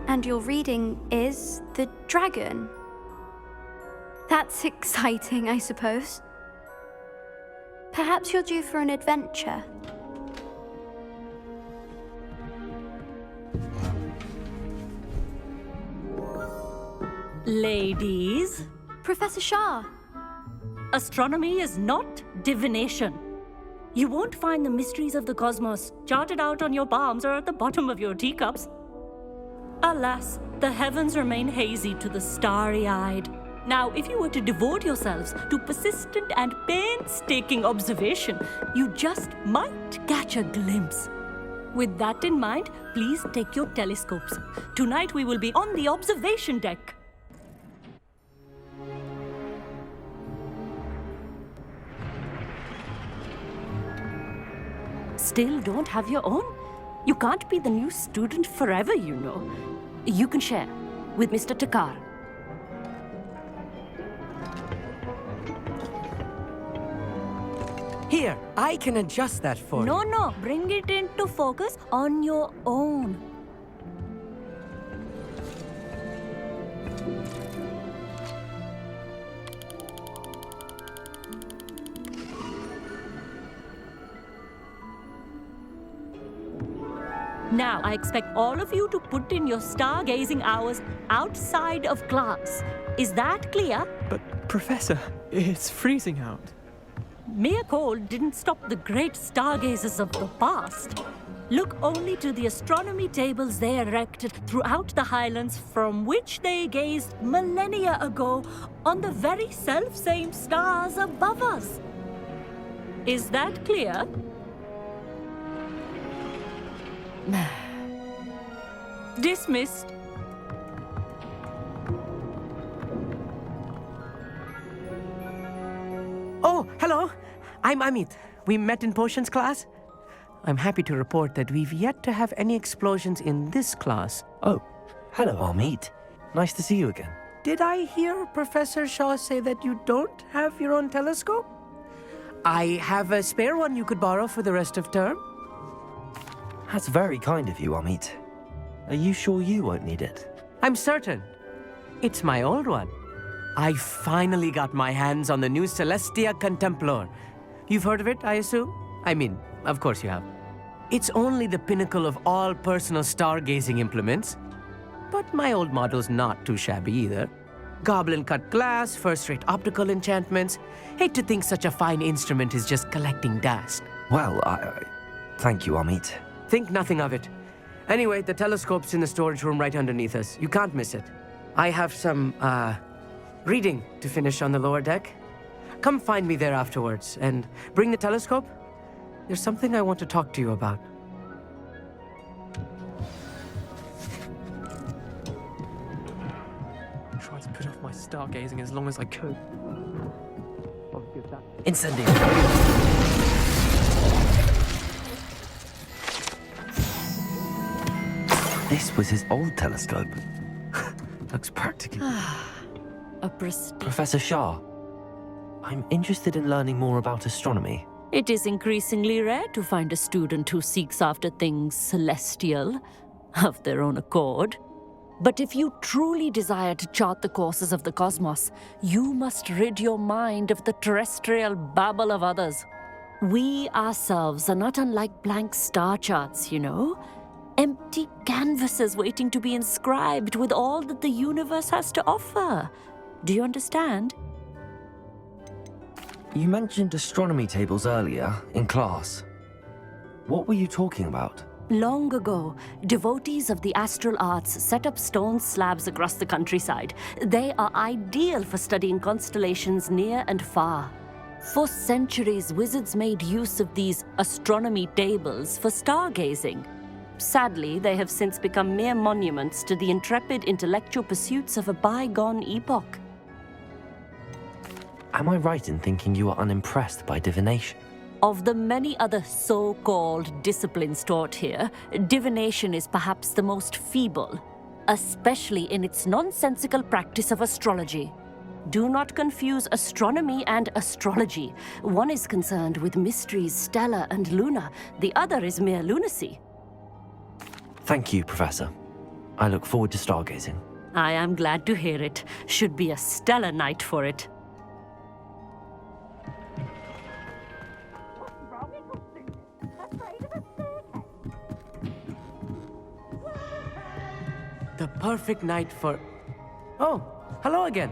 And your reading is the dragon. That's exciting, I suppose. Perhaps you're due for an adventure. Ladies, Professor Shah. astronomy is not divination. You won't find the mysteries of the cosmos charted out on your palms or at the bottom of your teacups. Alas, the heavens remain hazy to the starry-eyed. Now, if you were to devote yourselves to persistent and painstaking observation, you just might catch a glimpse. With that in mind, please take your telescopes. Tonight we will be on the observation deck. Still don't have your own? You can't be the new student forever, you know. You can share with Mr. Takar. Here, I can adjust that for you. No, bring it into focus on your own. Now, I expect all of you to put in your stargazing hours outside of class. Is that clear? But, Professor, it's freezing out. Mere cold didn't stop the great stargazers of the past. Look only to the astronomy tables they erected throughout the highlands from which they gazed millennia ago on the very self-same stars above us. Is that clear? Dismissed. Oh, hello. I'm Amit. We met in potions class. I'm happy to report that we've yet to have any explosions in this class. Oh, hello, Amit. Nice to see you again. Did I hear Professor Shaw say that you don't have your own telescope? I have a spare one you could borrow for the rest of term. That's very kind of you, Amit. Are you sure you won't need it? I'm certain. It's my old one. I finally got my hands on the new Celestia Contemplar. You've heard of it, I assume? I mean, of course you have. It's only the pinnacle of all personal stargazing implements. But my old model's not too shabby either. Goblin-cut glass, first-rate optical enchantments. Hate to think such a fine instrument is just collecting dust. Well, thank you, Amit. Think nothing of it. Anyway, the telescope's in the storage room right underneath us. You can't miss it. I have some, reading to finish on the lower deck. Come find me there afterwards, and bring the telescope. There's something I want to talk to you about. I tried to put off my stargazing as long as I could. Incendio. This was his old telescope. Looks practical. A prestige. Professor Shah, I'm interested in learning more about astronomy. It is increasingly rare to find a student who seeks after things celestial of their own accord. But if you truly desire to chart the courses of the cosmos, you must rid your mind of the terrestrial babble of others. We ourselves are not unlike blank star charts, you know. Empty canvases waiting to be inscribed with all that the universe has to offer. Do you understand? You mentioned astronomy tables earlier, in class. What were you talking about? Long ago, devotees of the astral arts set up stone slabs across the countryside. They are ideal for studying constellations near and far. For centuries, wizards made use of these astronomy tables for stargazing. Sadly, they have since become mere monuments to the intrepid intellectual pursuits of a bygone epoch. Am I right in thinking you are unimpressed by divination? Of the many other so-called disciplines taught here, divination is perhaps the most feeble, especially in its nonsensical practice of astrology. Do not confuse astronomy and astrology. One is concerned with mysteries stellar and lunar, the other is mere lunacy. Thank you, Professor. I look forward to stargazing. I am glad to hear it. Should be a stellar night for it. The perfect night for... Oh, hello again.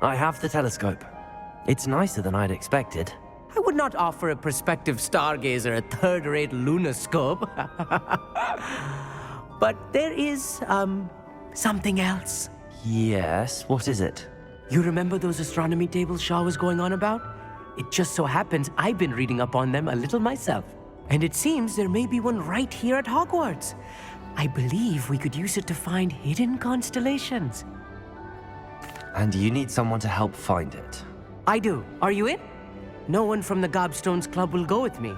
I have the telescope. It's nicer than I'd expected. I would not offer a prospective stargazer a third-rate lunoscope. But there is, something else. Yes, what is it? You remember those astronomy tables Shaw was going on about? It just so happens I've been reading up on them a little myself. And it seems there may be one right here at Hogwarts. I believe we could use it to find hidden constellations. And you need someone to help find it. I do. Are you in? No one from the Gobstones Club will go with me.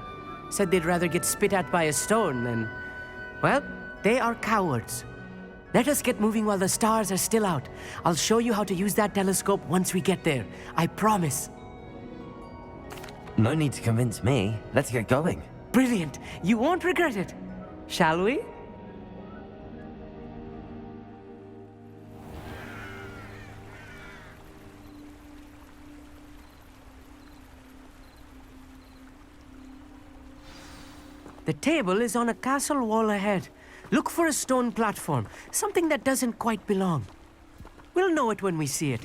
Said they'd rather get spit at by a stone than... Well, they are cowards. Let us get moving while the stars are still out. I'll show you how to use that telescope once we get there. I promise. No need to convince me. Let's get going. Brilliant. You won't regret it. Shall we? The table is on a castle wall ahead. Look for a stone platform, something that doesn't quite belong. We'll know it when we see it.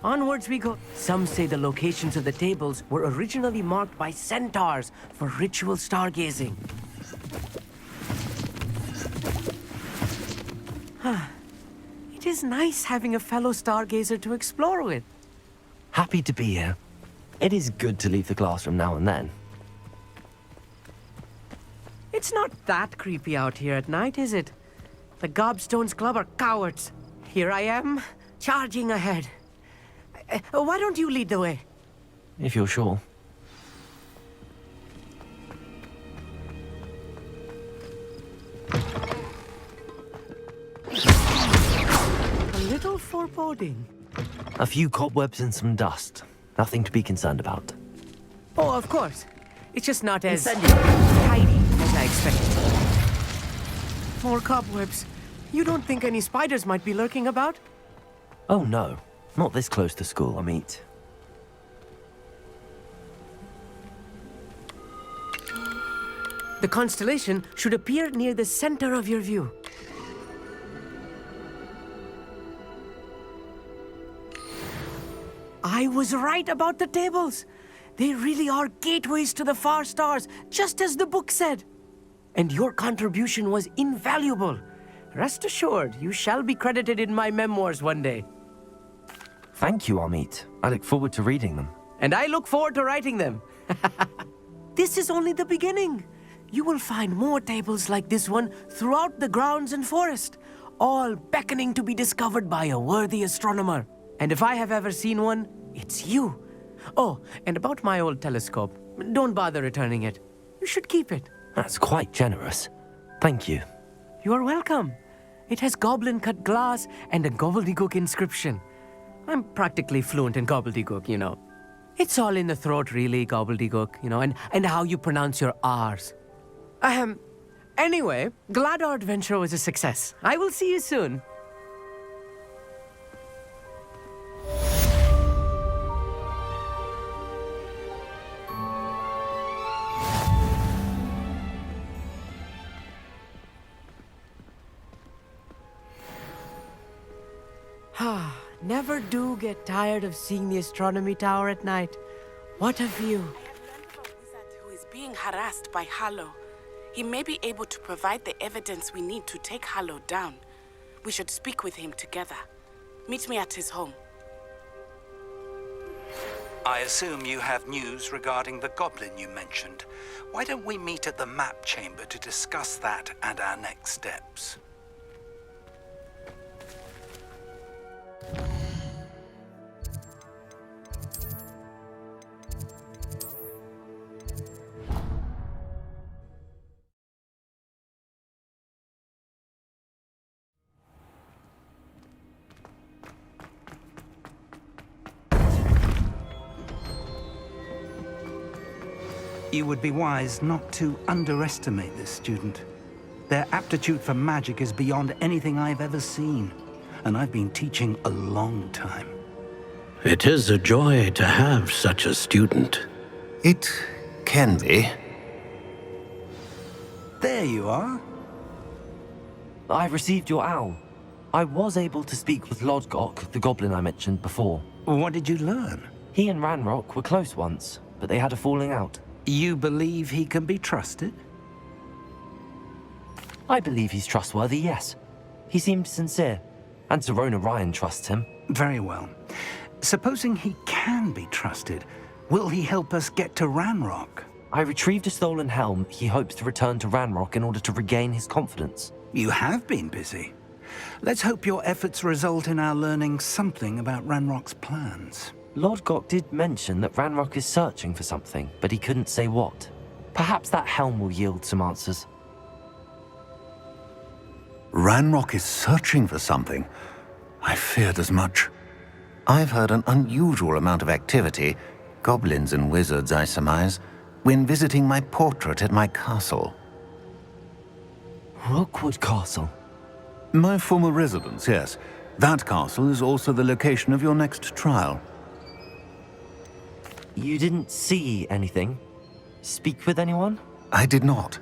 Onwards we go. Some say the locations of the tables were originally marked by centaurs for ritual stargazing. It is nice having a fellow stargazer to explore with. Happy to be here. It is good to leave the classroom now and then. It's not that creepy out here at night, is it? The Gobstones Club are cowards. Here I am, charging ahead. Why don't you lead the way? If you're sure. A little foreboding. A few cobwebs and some dust. Nothing to be concerned about. Oh, of course. It's just not as tidy as I expected. More cobwebs. You don't think any spiders might be lurking about? Oh no, not this close to school, Amit. The constellation should appear near the center of your view. I was right about the tables. They really are gateways to the far stars, just as the book said. And your contribution was invaluable. Rest assured, you shall be credited in my memoirs one day. Thank you, Amit. I look forward to reading them. And I look forward to writing them. This is only the beginning. You will find more tables like this one throughout the grounds and forest, all beckoning to be discovered by a worthy astronomer. And if I have ever seen one, it's you. Oh, and about my old telescope, don't bother returning it. You should keep it. That's quite generous. Thank you. You are welcome. It has goblin-cut glass and a gobbledygook inscription. I'm practically fluent in gobbledygook, you know. It's all in the throat, really, gobbledygook, you know, and how you pronounce your R's. Anyway, glad our adventure was a success. I will see you soon. Never do get tired of seeing the astronomy tower at night. What a view. I have learned from a wizard who is being harassed by Harlow. He may be able to provide the evidence we need to take Harlow down. We should speak with him together. Meet me at his home. I assume you have news regarding the goblin you mentioned. Why don't we meet at the map chamber to discuss that and our next steps? You would be wise not to underestimate this student. Their aptitude for magic is beyond anything I've ever seen. And I've been teaching a long time. It is a joy to have such a student. It can be. There you are. I received your owl. I was able to speak with Lodgok, the goblin I mentioned before. What did you learn? He and Ranrock were close once, but they had a falling out. You believe he can be trusted? I believe he's trustworthy, yes. He seemed sincere, and Serona Ryan trusts him. Very well. Supposing he can be trusted, will he help us get to Ranrock? I retrieved a stolen helm he hopes to return to Ranrock in order to regain his confidence. You have been busy. Let's hope your efforts result in our learning something about Ranrock's plans. Lodgok did mention that Ranrock is searching for something, but he couldn't say what. Perhaps that helm will yield some answers. Ranrock is searching for something. I feared as much. I've heard an unusual amount of activity, goblins and wizards, I surmise, when visiting my portrait at my castle. Rookwood Castle? My former residence, yes. That castle is also the location of your next trial. You didn't see anything? Speak with anyone? I did not.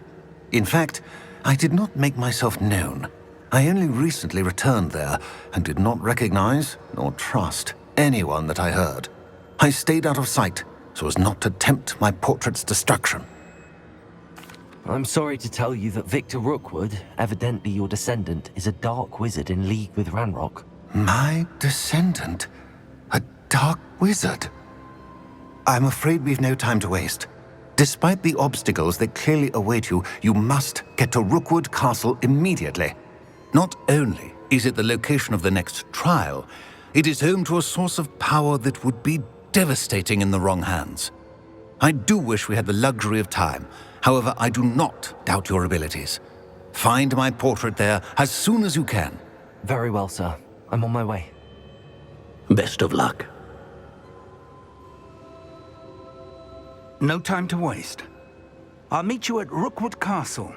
In fact, I did not make myself known. I only recently returned there and did not recognize nor trust anyone that I heard. I stayed out of sight so as not to tempt my portrait's destruction. I'm sorry to tell you that Victor Rookwood, evidently your descendant, is a dark wizard in league with Ranrock. My descendant? A dark wizard? I'm afraid we've no time to waste. Despite the obstacles that clearly await you, you must get to Rookwood Castle immediately. Not only is it the location of the next trial, it is home to a source of power that would be devastating in the wrong hands. I do wish we had the luxury of time. However, I do not doubt your abilities. Find my portrait there as soon as you can. Very well, sir. I'm on my way. Best of luck. No time to waste. I'll meet you at Rookwood Castle.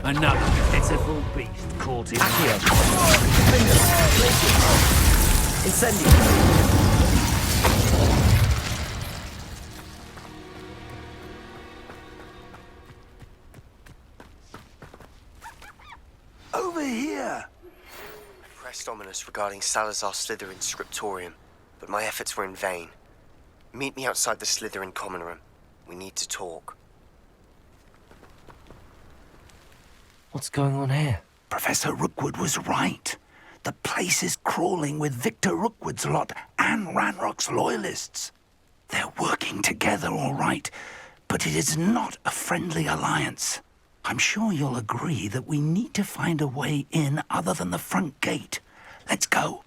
Another pitiful beast caught in Over here! Pressed ominous regarding Salazar Slytherin's scriptorium, but my efforts were in vain. Meet me outside the Slytherin common room. We need to talk. What's going on here? Professor Rookwood was right. The place is crawling with Victor Rookwood's lot and Ranrock's loyalists. They're working together, all right, but it is not a friendly alliance. I'm sure you'll agree that we need to find a way in other than the front gate. Let's go.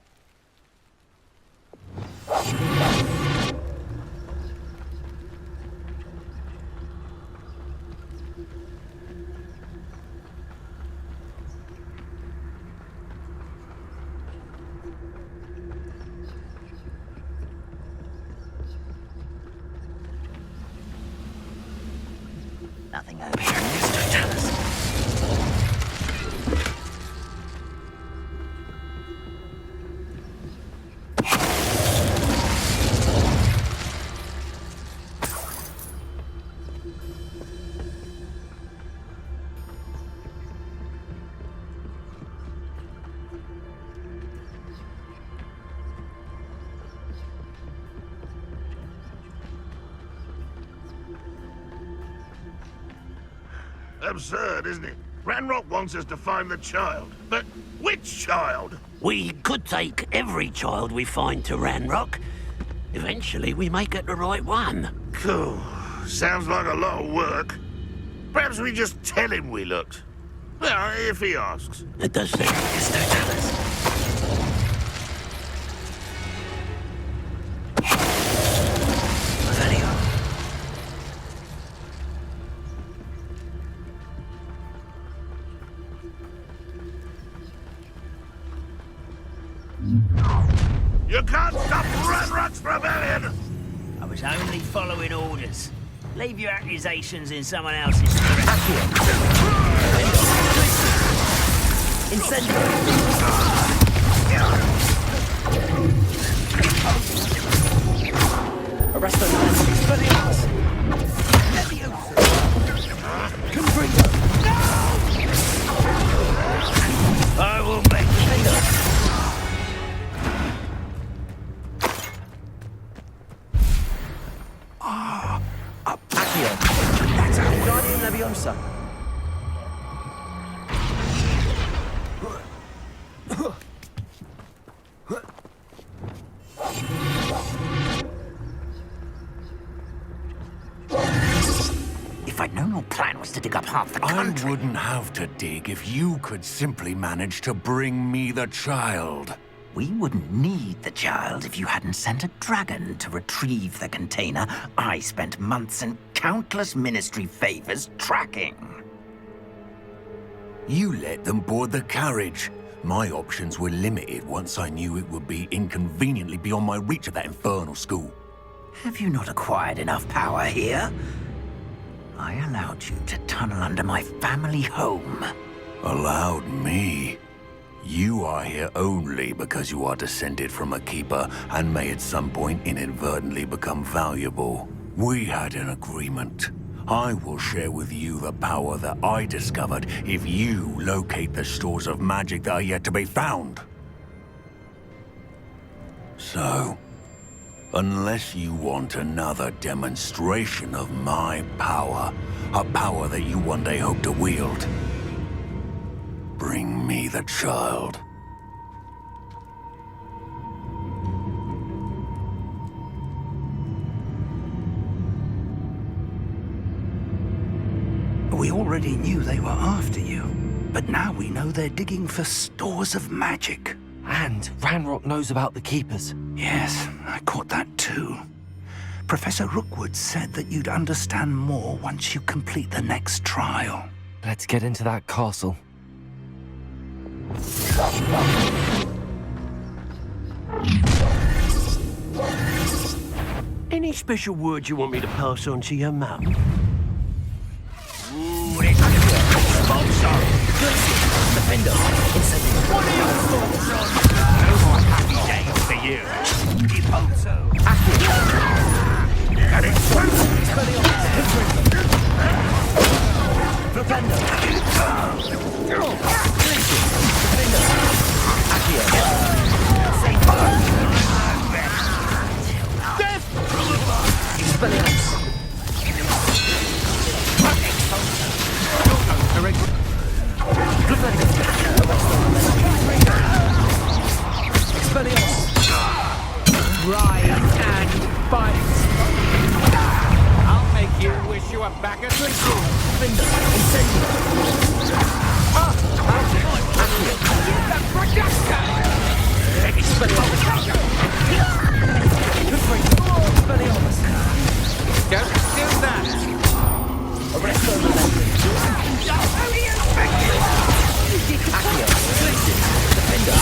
Nothing over here to tell us. Absurd, isn't it? Ranrock wants us to find the child. But which child? We could take every child we find to Ranrock. Eventually we may get the right one. Cool. Sounds like a lot of work. Perhaps we just tell him we looked. Well, if he asks. It does say yes, no tell us. You can't stop Ranrock's rebellion! I was only following orders. Leave your accusations in someone else's direction. Arrest those men. Expelliarmus! Confringo! I will make the Accio! That's our Guardian Leviosa! If I'd known your plan was to dig up half the country... I wouldn't have to dig if you could simply manage to bring me the child. We wouldn't need the child if you hadn't sent a dragon to retrieve the container I spent months and countless ministry favors tracking. You let them board the carriage. My options were limited once I knew it would be inconveniently beyond my reach at that infernal school. Have you not acquired enough power here? I allowed you to tunnel under my family home. Allowed me? You are here only because you are descended from a keeper and may at some point inadvertently become valuable. We had an agreement. I will share with you the power that I discovered if you locate the stores of magic that are yet to be found. So, unless you want another demonstration of my power, a power that you one day hope to wield, bring me the child. We already knew they were after you, but now we know they're digging for stores of magic. And Ranrock knows about the Keepers. Yes, I caught that too. Professor Rookwood said that you'd understand more once you complete the next trial. Let's get into that castle. Any special words you want me to pass on to your mum? Defender, what are your thoughts on? No more happy days for you. Deposo. And it's Flipendo! Rise and fight! I'll make you wish you were back at Legacy! Finder, incendio! Don't do that! Arresto Accio, Defender,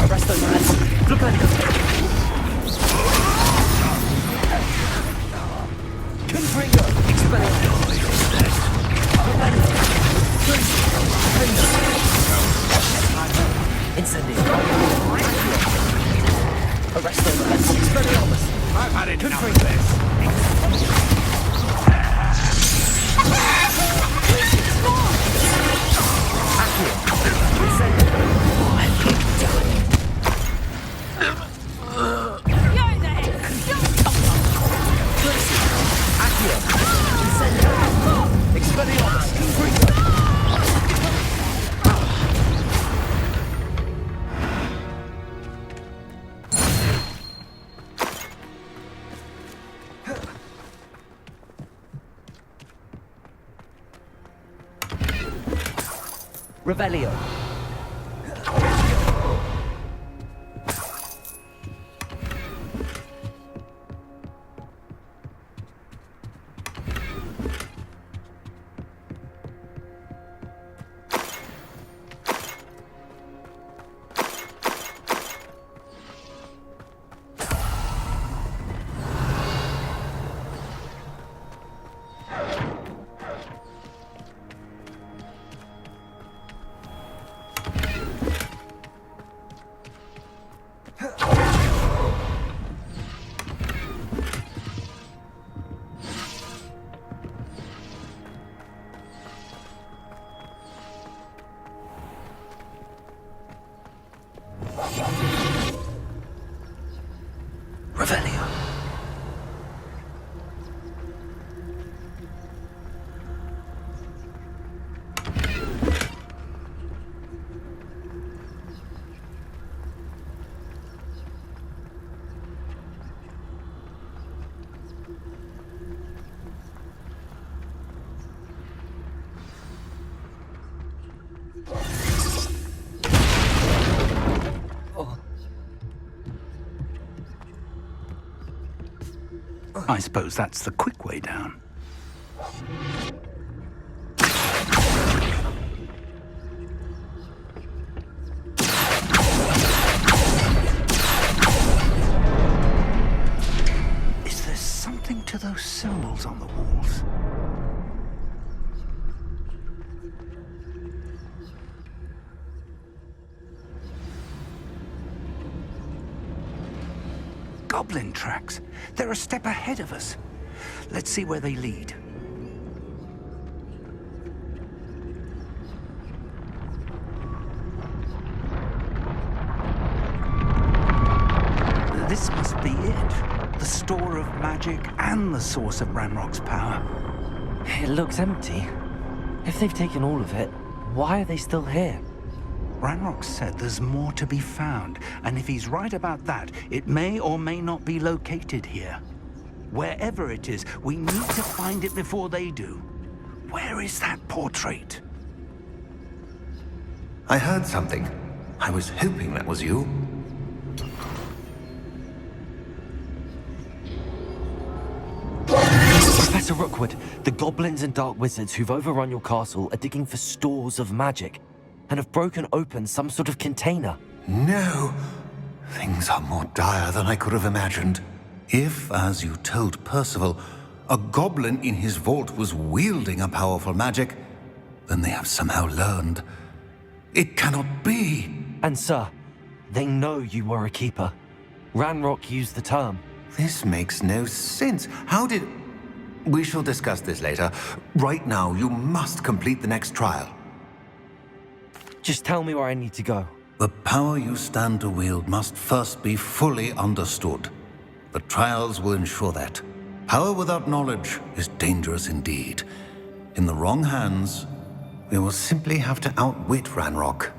Arresto Confringo, Expelliarmus, Incendio, Arresto Expelliarmus. I've had enough of this. Revelio. Revelio. I suppose that's the quick way down. Is there something to those symbols on the walls? Goblin tracks. They're a step ahead of us. Let's see where they lead. This must be it. The store of magic and the source of Ranrock's power. It looks empty. If they've taken all of it, why are they still here? Ranrock said there's more to be found, and if he's right about that, it may or may not be located here. Wherever it is, we need to find it before they do. Where is that portrait? I heard something. I was hoping that was you. Professor Rookwood, the goblins and dark wizards who've overrun your castle are digging for stores of magic and have broken open some sort of container. No. Things are more dire than I could have imagined. If, as you told Percival, a goblin in his vault was wielding a powerful magic, then they have somehow learned. It cannot be. And sir, they know you were a keeper. Ranrock used the term. This makes no sense. How did... We shall discuss this later. Right now, you must complete the next trial. Just tell me where I need to go. The power you stand to wield must first be fully understood. The trials will ensure that. Power without knowledge is dangerous indeed. In the wrong hands, we will simply have to outwit Ranrock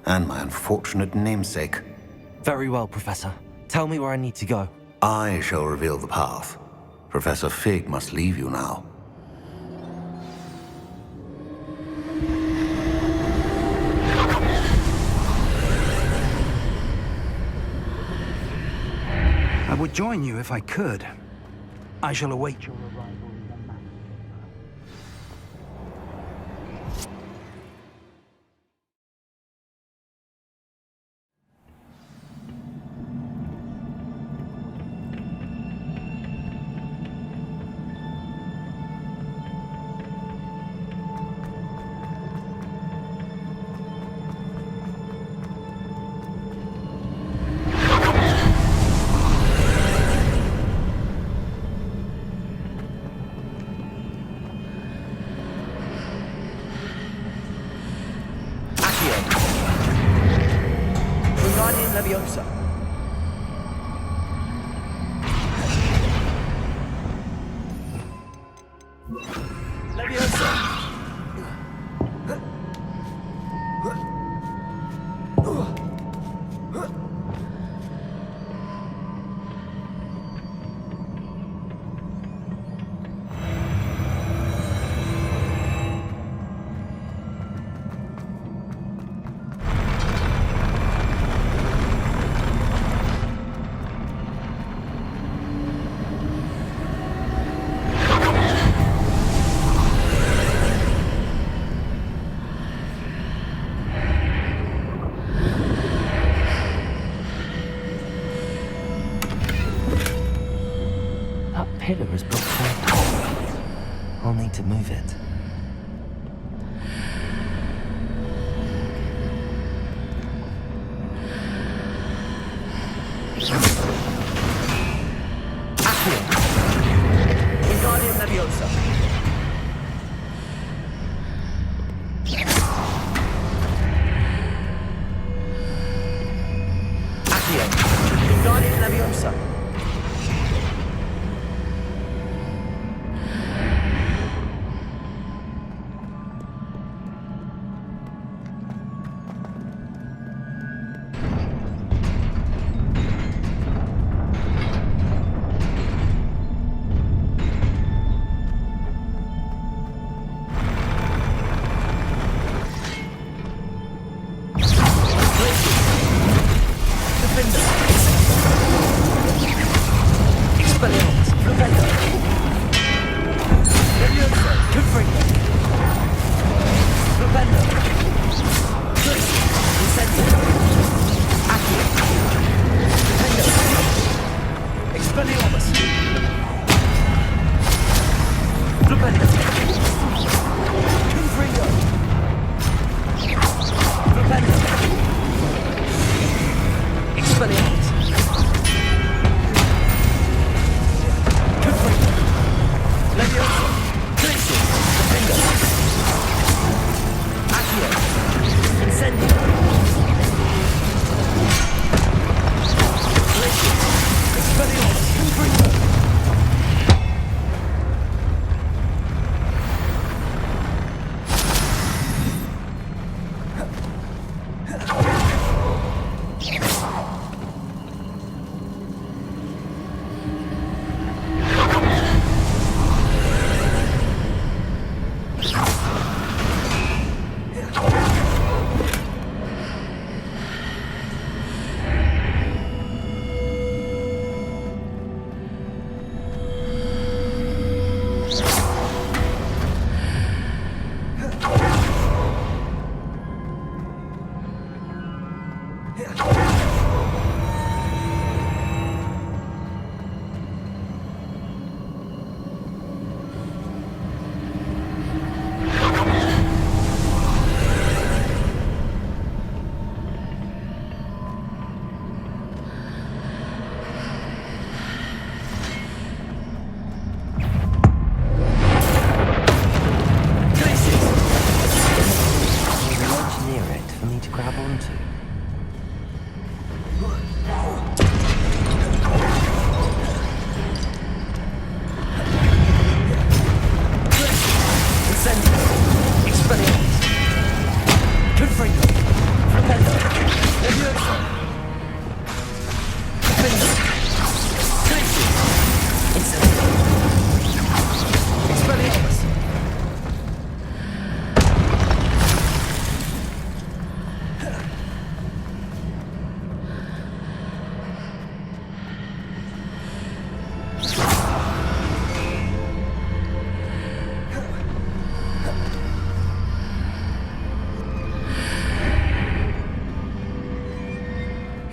and my unfortunate namesake. Very well, Professor. Tell me where I need to go. I shall reveal the path. Professor Fig must leave you now. I would join you if I could. I shall await your arrival. Leviosa. Leviosa. pillar has blocked my path. I'll need to move it. Wingardium Leviosa. Accio. Wingardium Leviosa.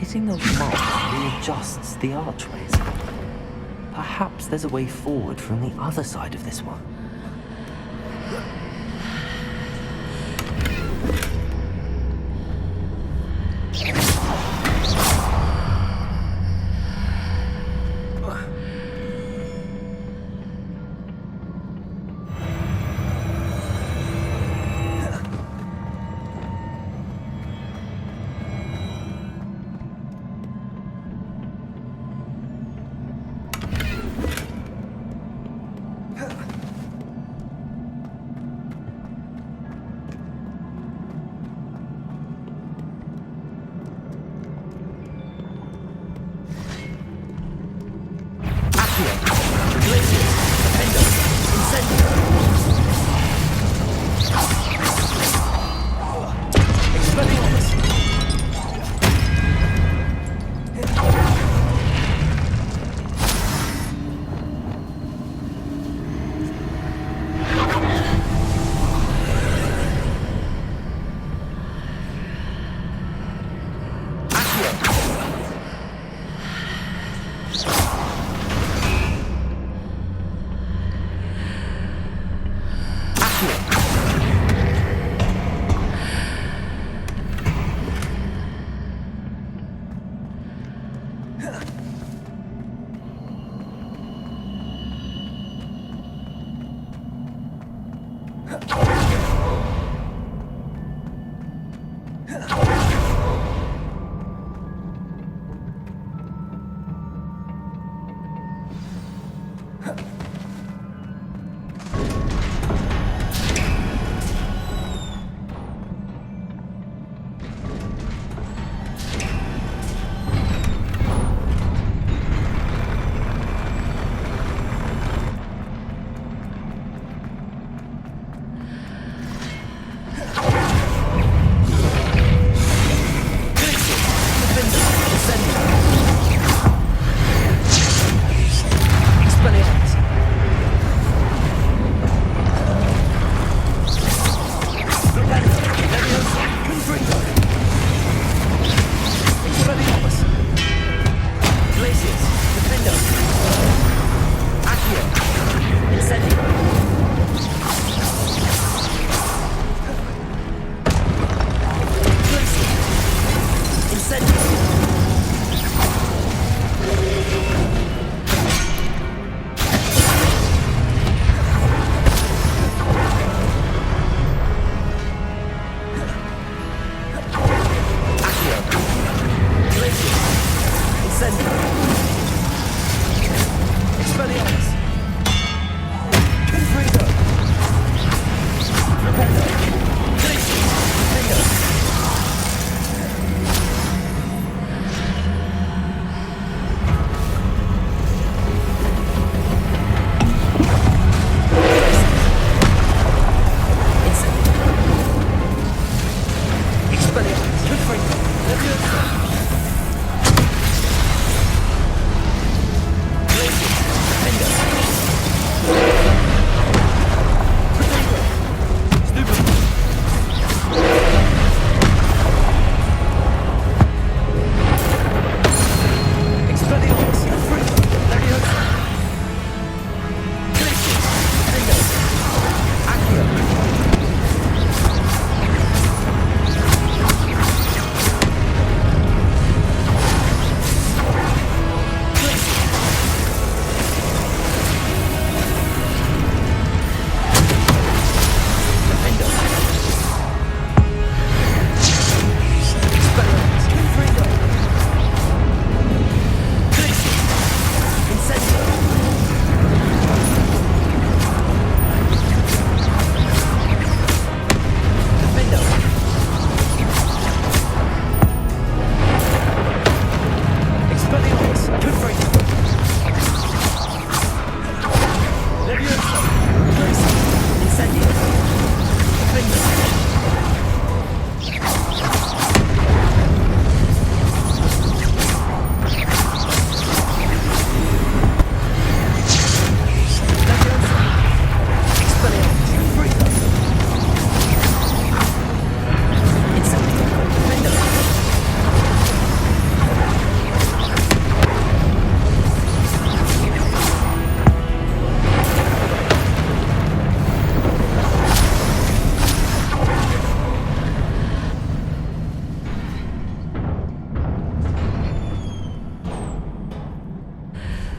Hitting those marks readjusts the archways. Perhaps there's a way forward from the other side of this one.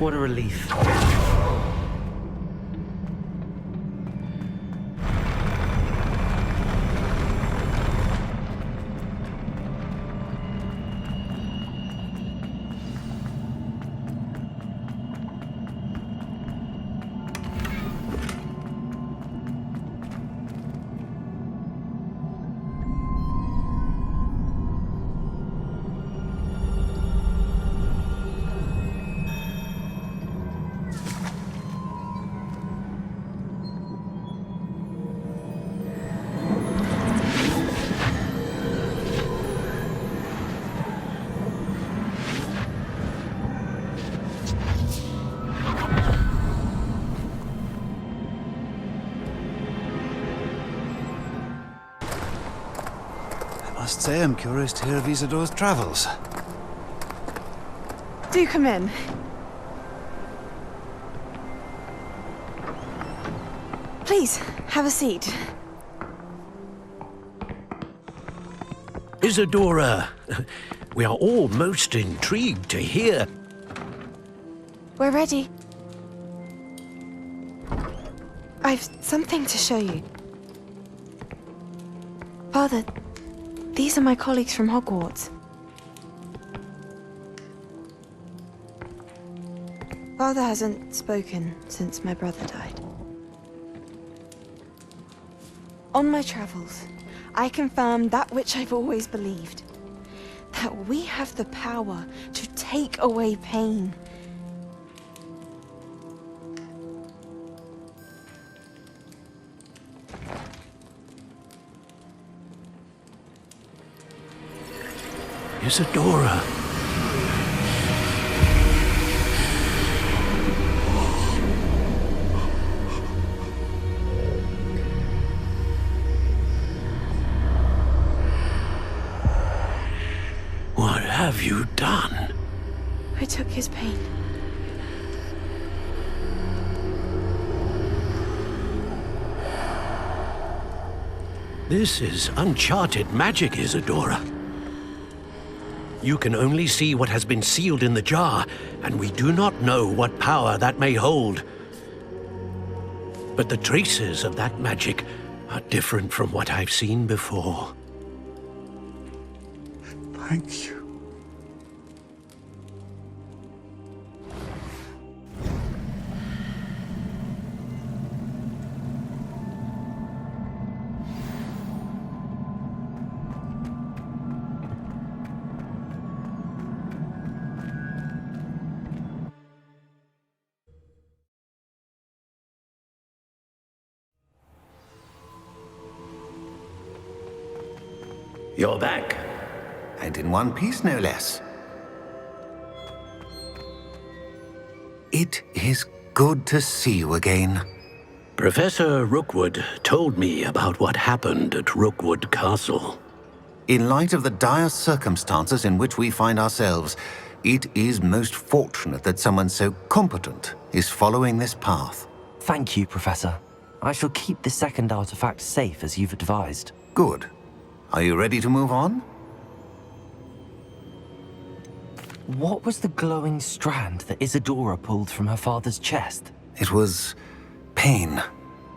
What a relief. I must say I'm curious to hear of Isadore's travels. Do come in. Please, have a seat. Isadora, we are all most intrigued to hear. We're ready. I've something to show you. Father, these are my colleagues from Hogwarts. Father hasn't spoken since my brother died. On my travels, I confirmed that which I've always believed. That we have the power to take away pain. Isadora. What have you done? I took his pain. This is uncharted magic, Isadora. You can only see what has been sealed in the jar, and we do not know what power that may hold. But the traces of that magic are different from what I've seen before. Thank you. You're back. And in one piece, no less. It is good to see you again. Professor Rookwood told me about what happened at Rookwood Castle. In light of the dire circumstances in which we find ourselves, it is most fortunate that someone so competent is following this path. Thank you, Professor. I shall keep the second artifact safe as you've advised. Good. Are you ready to move on? What was the glowing strand that Isadora pulled from her father's chest? It was pain.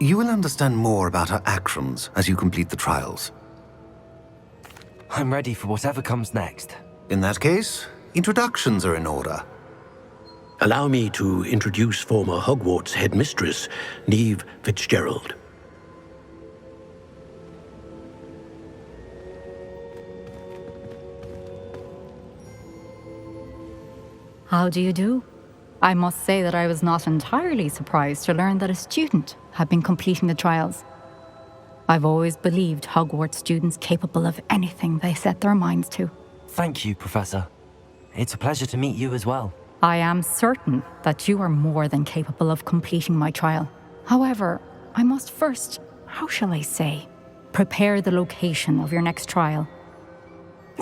You will understand more about her actions as you complete the trials. I'm ready for whatever comes next. In that case, introductions are in order. Allow me to introduce former Hogwarts headmistress, Neve Fitzgerald. How do you do? I must say that I was not entirely surprised to learn that a student had been completing the trials. I've always believed Hogwarts students capable of anything they set their minds to. Thank you, Professor. It's a pleasure to meet you as well. I am certain that you are more than capable of completing my trial. However, I must first, how shall I say, prepare the location of your next trial.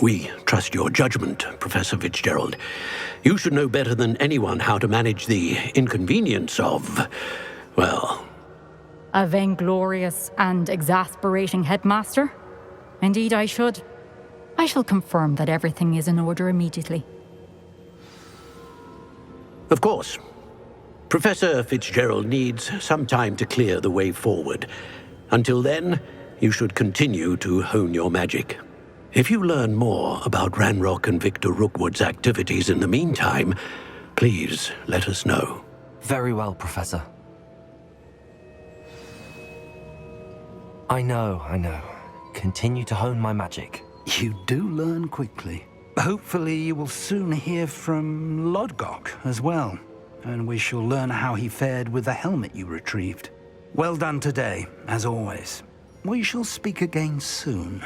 We trust your judgment, Professor Fitzgerald. You should know better than anyone how to manage the inconvenience of, well... A vainglorious and exasperating headmaster? Indeed I should. I shall confirm that everything is in order immediately. Of course. Professor Fitzgerald needs some time to clear the way forward. Until then, you should continue to hone your magic. If you learn more about Ranrock and Victor Rookwood's activities in the meantime, please let us know. Very well, Professor. I know. Continue to hone my magic. You do learn quickly. Hopefully you will soon hear from Lodgok as well, and we shall learn how he fared with the helmet you retrieved. Well done today, as always. We shall speak again soon.